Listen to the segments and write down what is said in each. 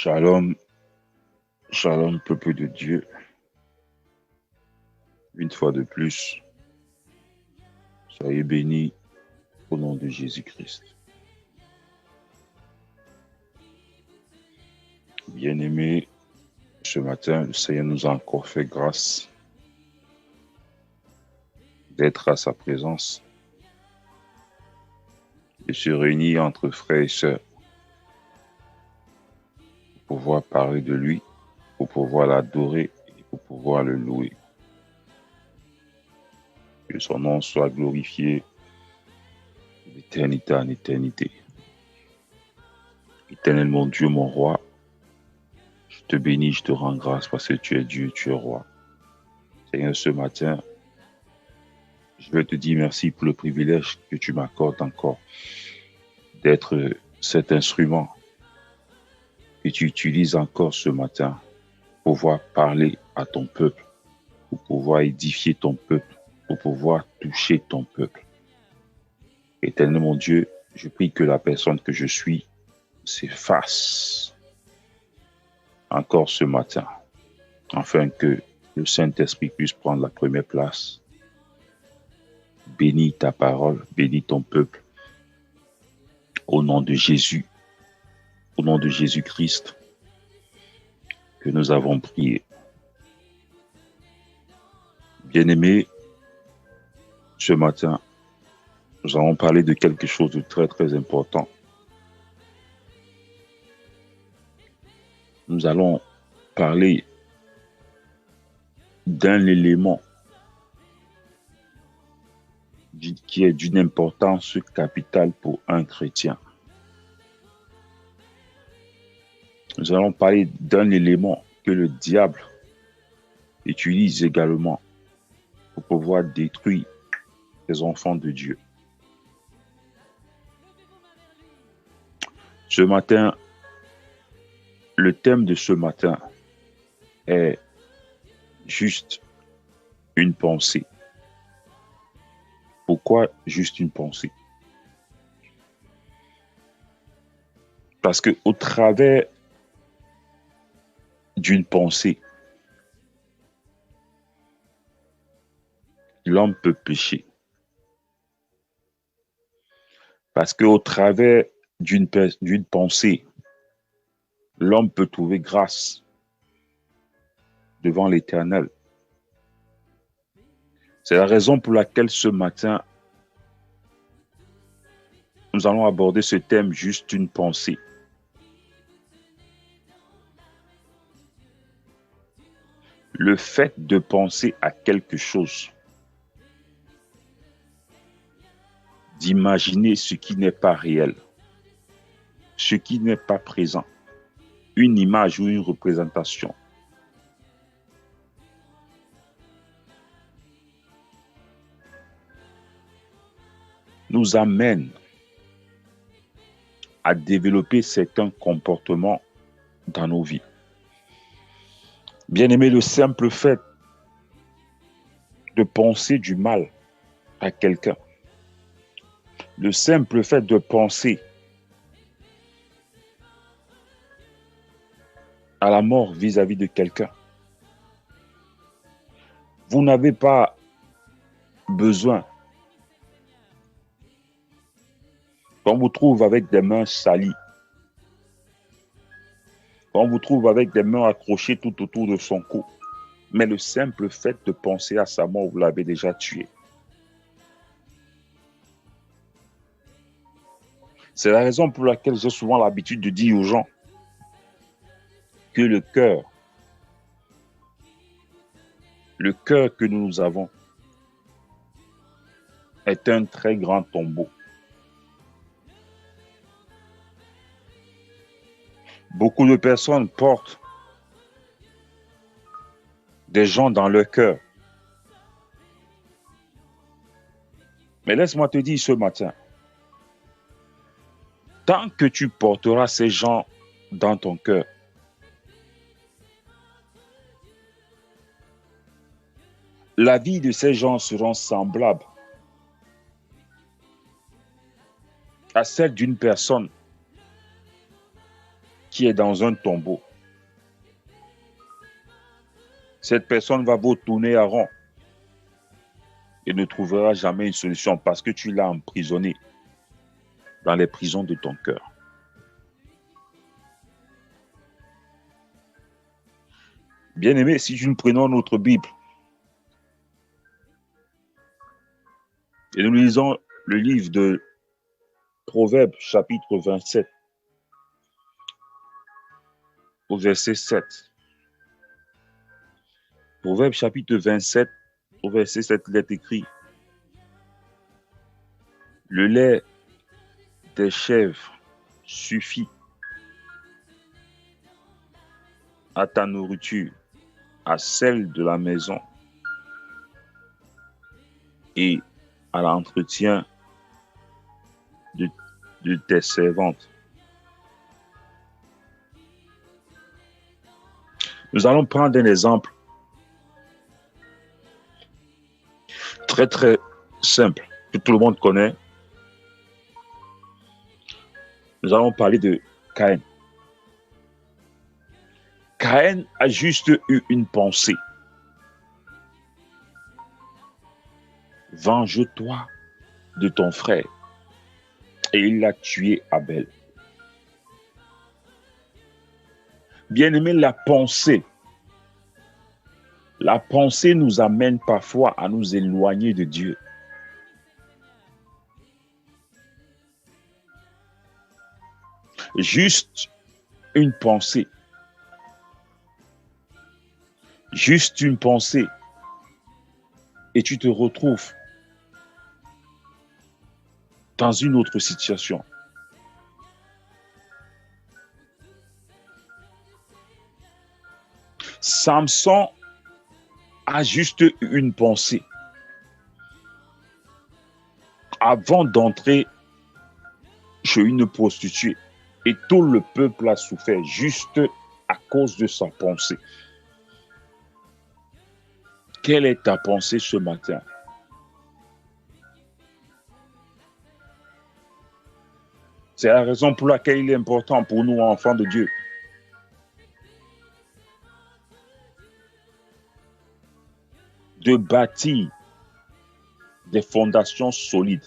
Shalom, shalom, peuple de Dieu. Une fois de plus, soyez bénis au nom de Jésus-Christ. Bien-aimés, ce matin, le Seigneur nous a encore fait grâce d'être à sa présence, de se réunir entre frères et sœurs pour pouvoir parler de lui, pour pouvoir l'adorer et pour pouvoir le louer. Que son nom soit glorifié d'éternité en éternité. Éternel mon Dieu, mon roi, je te bénis, je te rends grâce parce que tu es Dieu, tu es roi. Seigneur, ce matin, je veux te dire merci pour le privilège que tu m'accordes encore d'être cet instrument que tu utilises encore ce matin pour pouvoir parler à ton peuple, pour pouvoir édifier ton peuple, pour pouvoir toucher ton peuple. Éternel mon Dieu, je prie que la personne que je suis s'efface encore ce matin, afin que le Saint-Esprit puisse prendre la première place. Bénis ta parole, bénis ton peuple. Au nom de Jésus, au nom de Jésus-Christ, que nous avons prié. Bien-aimés, ce matin, nous allons parler de quelque chose de très très important. Nous allons parler d'un élément qui est d'une importance capitale pour un chrétien. Nous allons parler d'un élément que le diable utilise également pour pouvoir détruire les enfants de Dieu. Ce matin, le thème de ce matin est juste une pensée. Pourquoi juste une pensée? Parce que au travers d'une pensée, l'homme peut pécher. Parce qu'au travers d'une pensée, l'homme peut trouver grâce devant l'Éternel. C'est la raison pour laquelle ce matin, nous allons aborder ce thème, juste une pensée. Le fait de penser à quelque chose, d'imaginer ce qui n'est pas réel, ce qui n'est pas présent, une image ou une représentation, nous amène à développer certains comportements dans nos vies. Bien aimé, le simple fait de penser du mal à quelqu'un, le simple fait de penser à la mort vis-à-vis de quelqu'un, vous n'avez pas besoin qu'on vous trouve avec des mains salies, qu'on vous trouve avec des mains accrochées tout autour de son cou. Mais le simple fait de penser à sa mort, vous l'avez déjà tué. C'est la raison pour laquelle j'ai souvent l'habitude de dire aux gens que le cœur que nous avons est un très grand tombeau. Beaucoup de personnes portent des gens dans leur cœur. Mais laisse-moi te dire ce matin, tant que tu porteras ces gens dans ton cœur, la vie de ces gens sera semblable à celle d'une personne qui est dans un tombeau. Cette personne va vous tourner à rond et ne trouvera jamais une solution parce que tu l'as emprisonné dans les prisons de ton cœur. Bien-aimés, si nous prenons notre Bible et nous lisons le livre de Proverbes, chapitre 27, au verset 7. Proverbes, chapitre 27, au verset 7, il est écrit: le lait des chèvres suffit à ta nourriture, à celle de la maison et à l'entretien de tes servantes. Nous allons prendre un exemple très très simple que tout le monde connaît. Nous allons parler de Caïn. Caïn a juste eu une pensée. Venge-toi de ton frère. Et il a tué Abel. Bien-aimé, la pensée nous amène parfois à nous éloigner de Dieu. Juste une pensée. Juste une pensée. Et tu te retrouves dans une autre situation. Samson a juste une pensée. Avant d'entrer chez une prostituée, et tout le peuple a souffert juste à cause de sa pensée. Quelle est ta pensée ce matin? C'est la raison pour laquelle il est important pour nous, enfants de Dieu, de bâtir des fondations solides.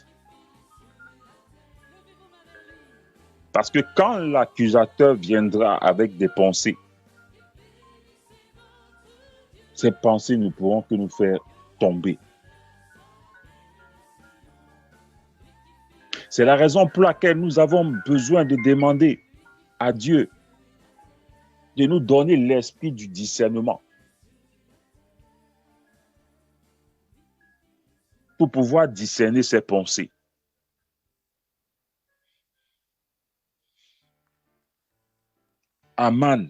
Parce que quand l'accusateur viendra avec des pensées, ces pensées ne pourront que nous faire tomber. C'est la raison pour laquelle nous avons besoin de demander à Dieu de nous donner l'esprit du discernement pour pouvoir discerner ses pensées. Aman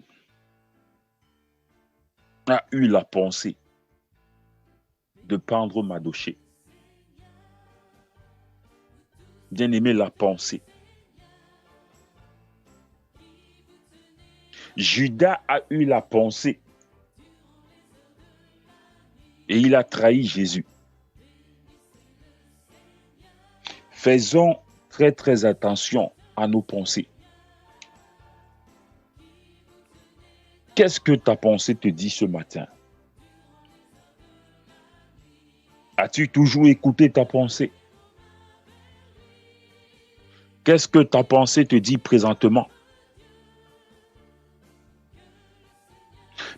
a eu la pensée de pendre Mardochée. Bien-aimé, la pensée. Judas a eu la pensée et il a trahi Jésus. Faisons très très attention à nos pensées. Qu'est-ce que ta pensée te dit ce matin? As-tu toujours écouté ta pensée? Qu'est-ce que ta pensée te dit présentement?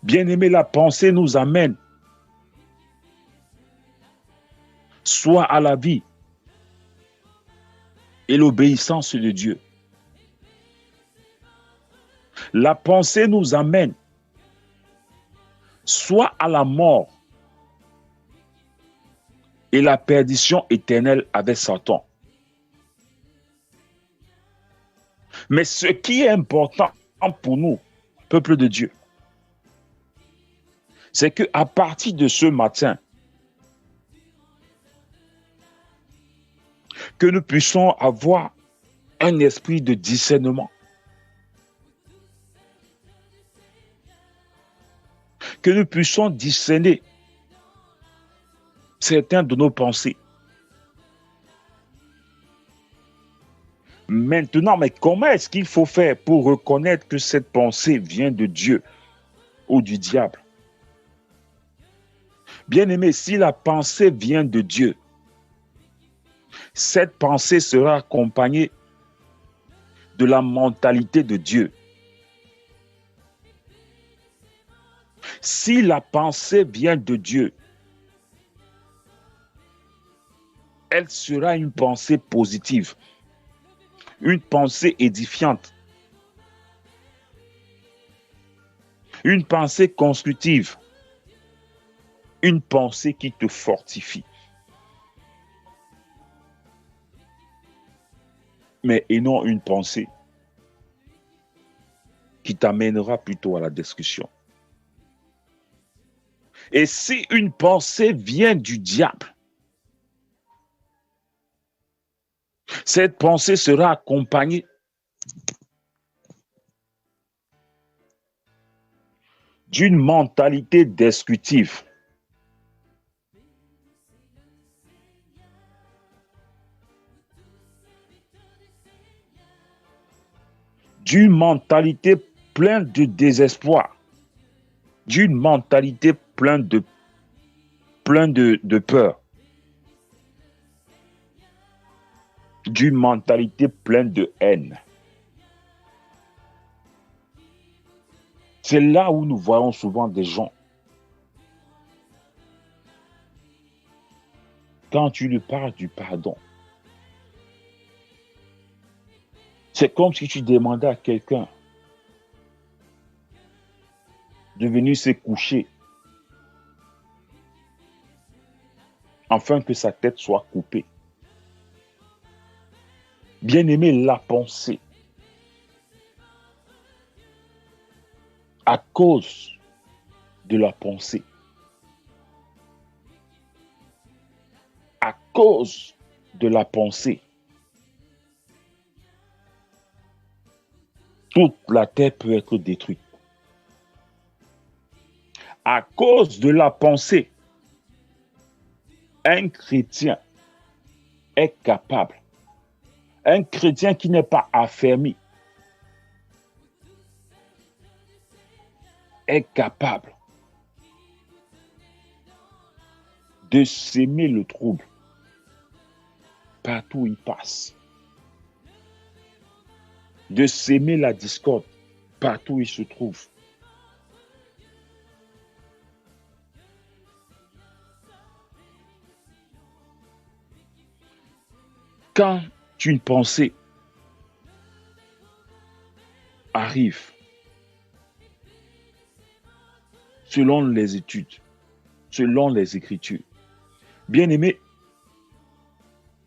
Bien-aimé, la pensée nous amène soit à la vie et l'obéissance de Dieu. La pensée nous amène soit à la mort et la perdition éternelle avec Satan. Mais ce qui est important pour nous, peuple de Dieu, c'est qu'à partir de ce matin, que nous puissions avoir un esprit de discernement. Que nous puissions discerner certaines de nos pensées. maintenant, mais comment est-ce qu'il faut faire pour reconnaître que cette pensée vient de Dieu ou du diable? Bien-aimé, si la pensée vient de Dieu, cette pensée sera accompagnée de la mentalité de Dieu. Si la pensée vient de Dieu, elle sera une pensée positive, une pensée édifiante, une pensée constructive, une pensée qui te fortifie. Mais et non une pensée qui t'amènera plutôt à la destruction. Et si une pensée vient du diable, cette pensée sera accompagnée d'une mentalité destructive. D'une mentalité pleine de désespoir, d'une mentalité pleine de peur, d'une mentalité pleine de haine. C'est là où nous voyons souvent des gens. Quand tu lui parles du pardon, c'est comme si tu demandais à quelqu'un de venir se coucher afin que sa tête soit coupée. Bien-aimé, la pensée, à cause de la pensée, à cause de la pensée, toute la terre peut être détruite. À cause de la pensée, un chrétien est capable, un chrétien qui n'est pas affermi, est capable de s'aimer le trouble partout où il passe, de s'aimer la discorde partout où il se trouve. Quand une pensée arrive, selon les études, selon les Écritures, bien aimé,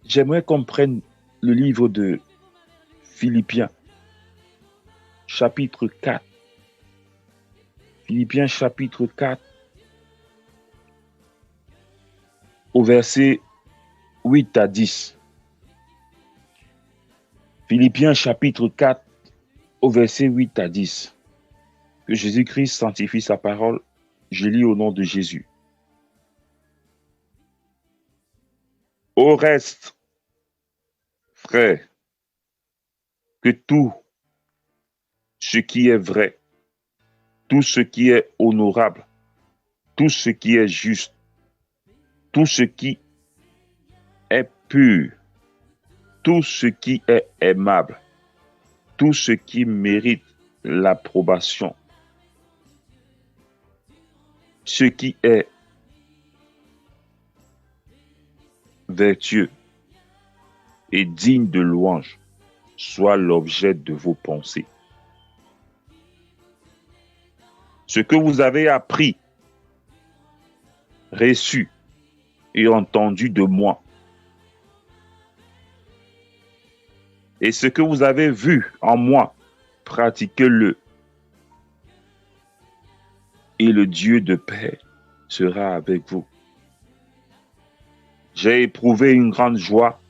j'aimerais qu'on prenne le livre de Philippiens, chapitre 4. Philippiens, chapitre 4, au verset 8 à 10. Philippiens, chapitre 4, au verset 8 à 10. Que Jésus-Christ sanctifie sa parole. Je lis au nom de Jésus. Au reste, frères, que tout ce qui est vrai, tout ce qui est honorable, tout ce qui est juste, tout ce qui est pur, tout ce qui est aimable, tout ce qui mérite l'approbation, ce qui est vertueux et digne de louange, soit l'objet de vos pensées. Ce que vous avez appris, reçu et entendu de moi, et ce que vous avez vu en moi, pratiquez-le. Et le Dieu de paix sera avec vous. J'ai éprouvé une grande joie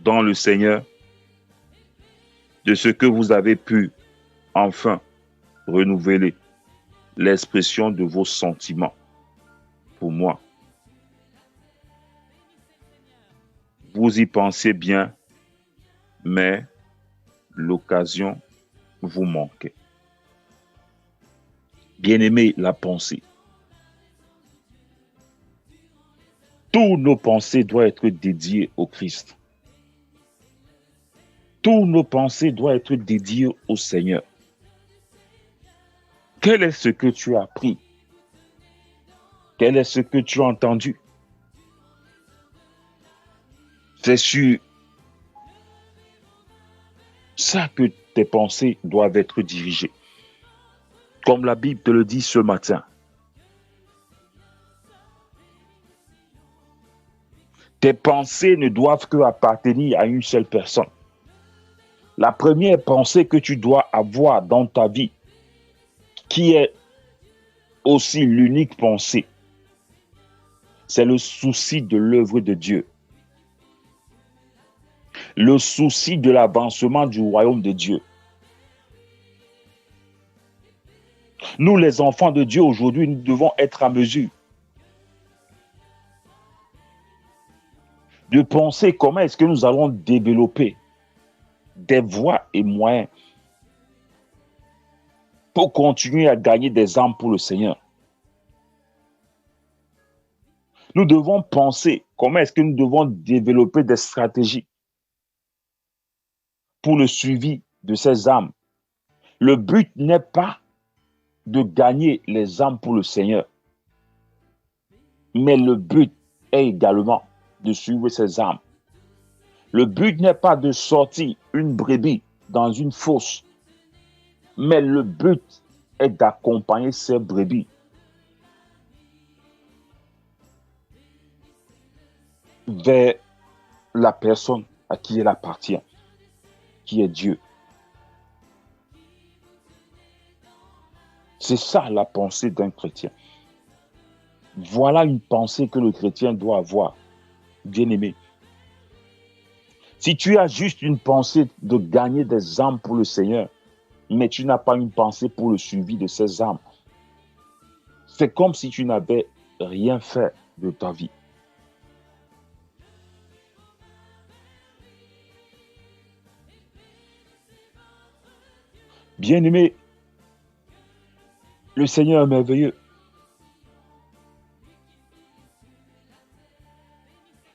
dans le Seigneur de ce que vous avez pu enfin renouveler l'expression de vos sentiments pour moi. Vous y pensez bien, mais l'occasion vous manquait. Bien-aimé, la pensée. Tous nos pensées doivent être dédiées au Christ. Tous nos pensées doivent être dédiées au Seigneur. Quel est ce que tu as appris? Quel est ce que tu as entendu? C'est sur ça que tes pensées doivent être dirigées. Comme la Bible te le dit ce matin. Tes pensées ne doivent que appartenir à une seule personne. La première pensée que tu dois avoir dans ta vie, qui est aussi l'unique pensée, c'est le souci de l'œuvre de Dieu. Le souci de l'avancement du royaume de Dieu. Nous, les enfants de Dieu, aujourd'hui, nous devons être à mesure de penser comment est-ce que nous allons développer des voies et moyens pour continuer à gagner des âmes pour le Seigneur. Nous devons penser comment est-ce que nous devons développer des stratégies pour le suivi de ces âmes. Le but n'est pas de gagner les âmes pour le Seigneur, mais le but est également de suivre ces âmes. Le but n'est pas de sortir une brebis dans une fosse, mais le but est d'accompagner ces brebis vers la personne à qui elle appartient, qui est Dieu. C'est ça la pensée d'un chrétien. Voilà une pensée que le chrétien doit avoir, bien-aimé. Si tu as juste une pensée de gagner des âmes pour le Seigneur, mais tu n'as pas une pensée pour le suivi de ces âmes, c'est comme si tu n'avais rien fait de ta vie. Bien-aimé, le Seigneur est merveilleux.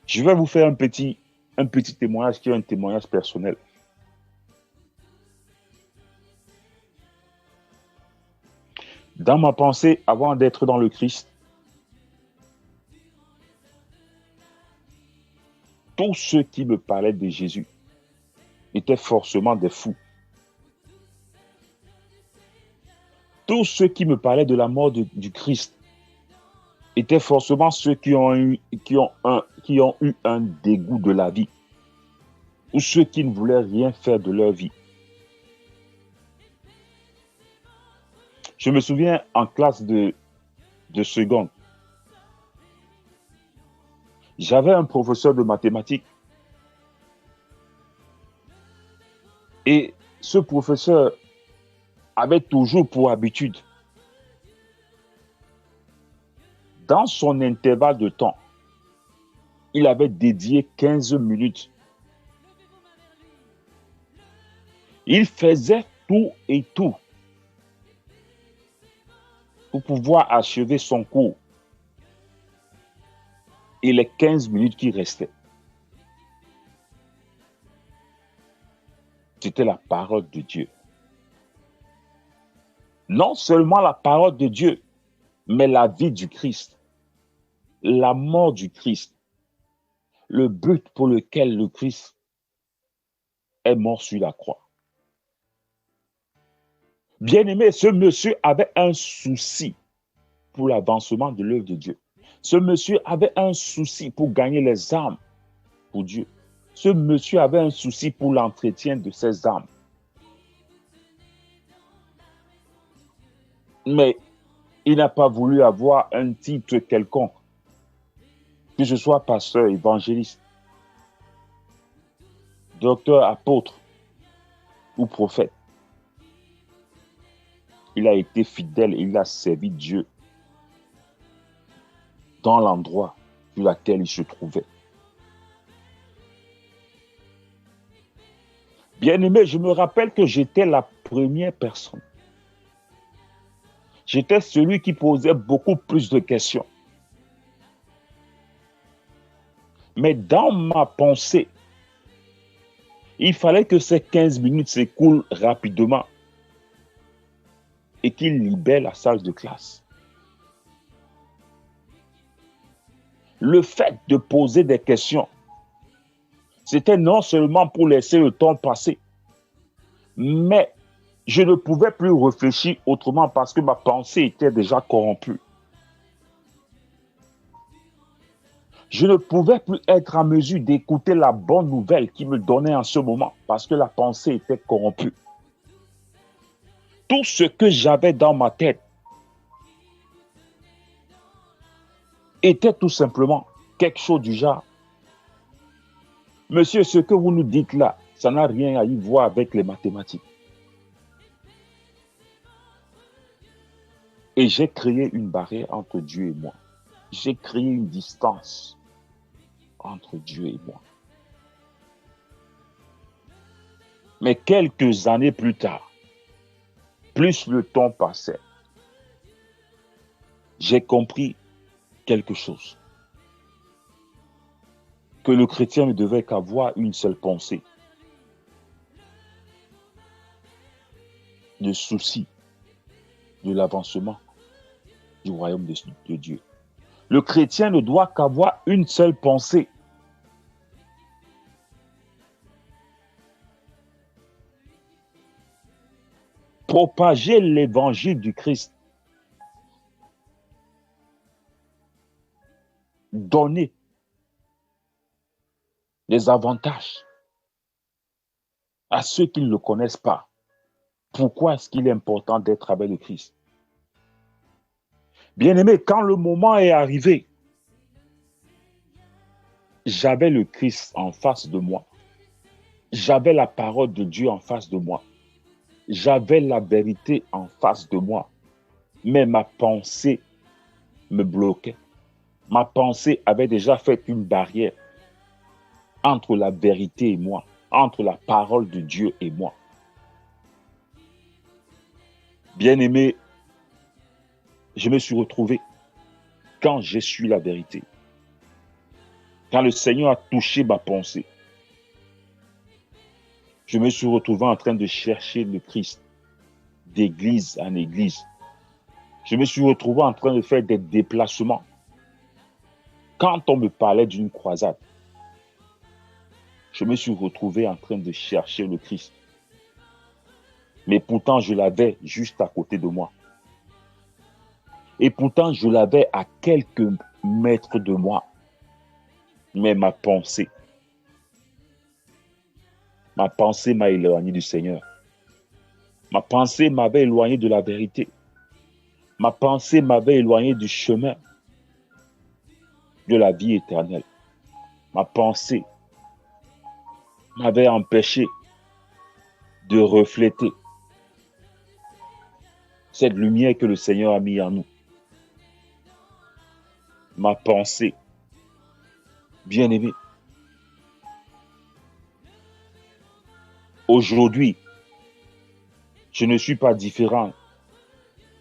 Je vais vous faire un petit témoignage qui est un témoignage personnel. Dans ma pensée, avant d'être dans le Christ, tous ceux qui me parlaient de Jésus étaient forcément des fous. Tous ceux qui me parlaient de la mort du Christ étaient forcément ceux qui ont eu un dégoût de la vie, ou ceux qui ne voulaient rien faire de leur vie. Je me souviens en classe de seconde, j'avais un professeur de mathématiques et ce professeur avait toujours pour habitude, dans son intervalle de temps, il avait dédié 15 minutes. Il faisait tout et tout pour pouvoir achever son cours. Et les 15 minutes qui restaient, c'était la parole de Dieu. Non seulement la parole de Dieu, mais la vie du Christ, la mort du Christ, le but pour lequel le Christ est mort sur la croix. Bien-aimé, ce monsieur avait un souci pour l'avancement de l'œuvre de Dieu. Ce monsieur avait un souci pour gagner les âmes pour Dieu. Ce monsieur avait un souci pour l'entretien de ses âmes. Mais il n'a pas voulu avoir un titre quelconque, que ce soit pasteur, évangéliste, docteur, apôtre ou prophète. Il a été fidèle et il a servi Dieu dans l'endroit sur lequel il se trouvait. Bien-aimé, je me rappelle que j'étais la première personne. J'étais celui qui posait beaucoup plus de questions. Mais dans ma pensée, il fallait que ces 15 minutes s'écoulent rapidement et qu'il libère la salle de classe. Le fait de poser des questions, c'était non seulement pour laisser le temps passer, mais je ne pouvais plus réfléchir autrement parce que ma pensée était déjà corrompue. Je ne pouvais plus être en mesure d'écouter la bonne nouvelle qui me donnait en ce moment parce que la pensée était corrompue. Tout ce que j'avais dans ma tête était tout simplement quelque chose du genre: monsieur, ce que vous nous dites là, ça n'a rien à y voir avec les mathématiques. Et j'ai créé une barrière entre Dieu et moi. J'ai créé une distance entre Dieu et moi. Mais quelques années plus tard, plus le temps passait, j'ai compris quelque chose. Que le chrétien ne devait qu'avoir une seule pensée: le souci de l'avancement du royaume de Dieu. Le chrétien ne doit qu'avoir une seule pensée: propager l'évangile du Christ, donner les avantages à ceux qui ne le connaissent pas. Pourquoi est-ce qu'il est important d'être avec le Christ? Bien-aimé, quand le moment est arrivé, j'avais le Christ en face de moi. J'avais la parole de Dieu en face de moi. J'avais la vérité en face de moi. Mais ma pensée me bloquait. Ma pensée avait déjà fait une barrière entre la vérité et moi, entre la parole de Dieu et moi. Bien-aimé, je me suis retrouvé, quand j'ai su la vérité, quand le Seigneur a touché ma pensée, je me suis retrouvé en train de chercher le Christ d'église en église. Je me suis retrouvé en train de faire des déplacements. Quand on me parlait d'une croisade, je me suis retrouvé en train de chercher le Christ. Mais pourtant, je l'avais juste à côté de moi. Et pourtant, je l'avais à quelques mètres de moi. Mais ma pensée m'a éloigné du Seigneur. Ma pensée m'avait éloigné de la vérité. Ma pensée m'avait éloigné du chemin de la vie éternelle. Ma pensée m'avait empêché de refléter cette lumière que le Seigneur a mis en nous. Ma pensée, bien-aimée, aujourd'hui, je ne suis pas différent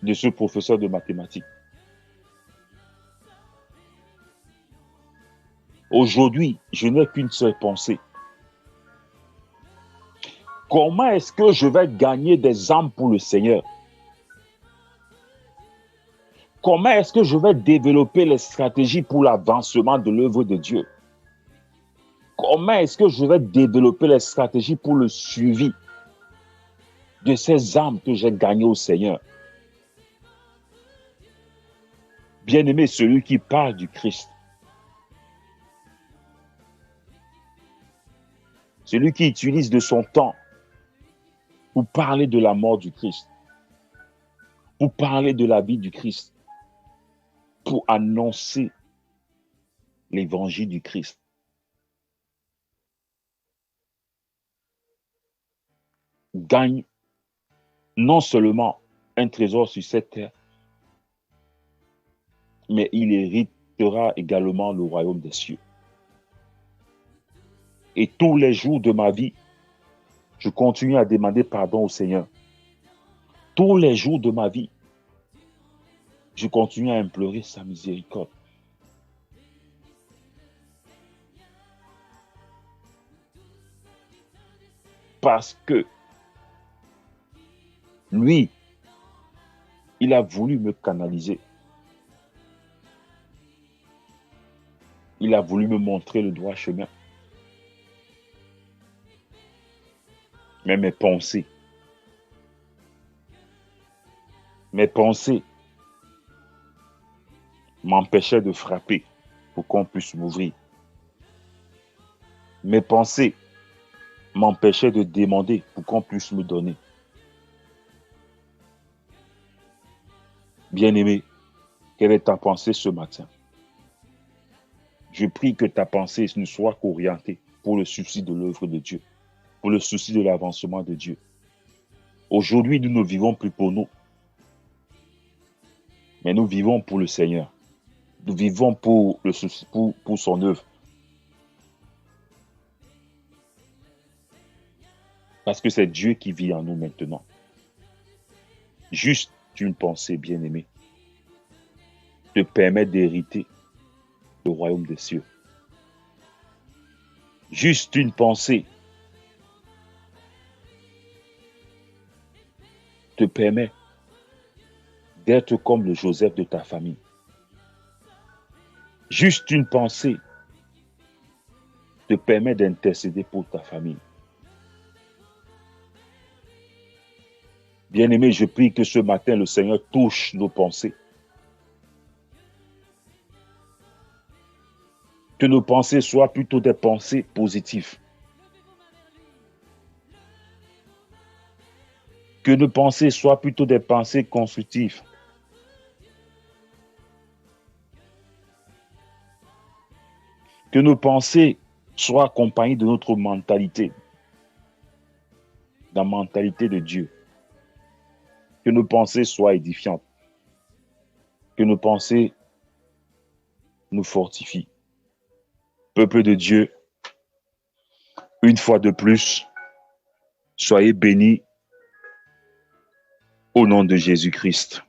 de ce professeur de mathématiques. Aujourd'hui, je n'ai qu'une seule pensée. Comment est-ce que je vais gagner des âmes pour le Seigneur? Comment est-ce que je vais développer les stratégies pour l'avancement de l'œuvre de Dieu? Comment est-ce que je vais développer les stratégies pour le suivi de ces âmes que j'ai gagnées au Seigneur? Bien-aimé, celui qui parle du Christ, celui qui utilise de son temps pour parler de la mort du Christ, pour parler de la vie du Christ, pour annoncer l'évangile du Christ, gagne non seulement un trésor sur cette terre, mais il héritera également le royaume des cieux. Et tous les jours de ma vie, Je continue à demander pardon au Seigneur. Tous les jours de ma vie, je continue à implorer sa miséricorde. Parce que lui, il a voulu me canaliser. Il a voulu me montrer le droit chemin. Mais mes pensées m'empêchaient de frapper pour qu'on puisse m'ouvrir. Mes pensées m'empêchaient de demander pour qu'on puisse me donner. Bien-aimé, quelle est ta pensée ce matin? Je prie que ta pensée ne soit qu'orientée pour le souci de l'œuvre de Dieu, pour le souci de l'avancement de Dieu. Aujourd'hui, nous ne vivons plus pour nous, mais nous vivons pour le Seigneur. Nous vivons pour le souci, pour son œuvre. Parce que c'est Dieu qui vit en nous maintenant. Juste une pensée, bien-aimée, te permet d'hériter le royaume des cieux. Juste une pensée te permet d'être comme le Joseph de ta famille. Juste une pensée te permet d'intercéder pour ta famille. Bien-aimé, je prie que ce matin, le Seigneur touche nos pensées. Que nos pensées soient plutôt des pensées positives. Que nos pensées soient plutôt des pensées constructives. Que nos pensées soient accompagnées de notre mentalité, la mentalité de Dieu. Que nos pensées soient édifiantes. Que nos pensées nous fortifient. Peuple de Dieu, une fois de plus, soyez bénis au nom de Jésus-Christ.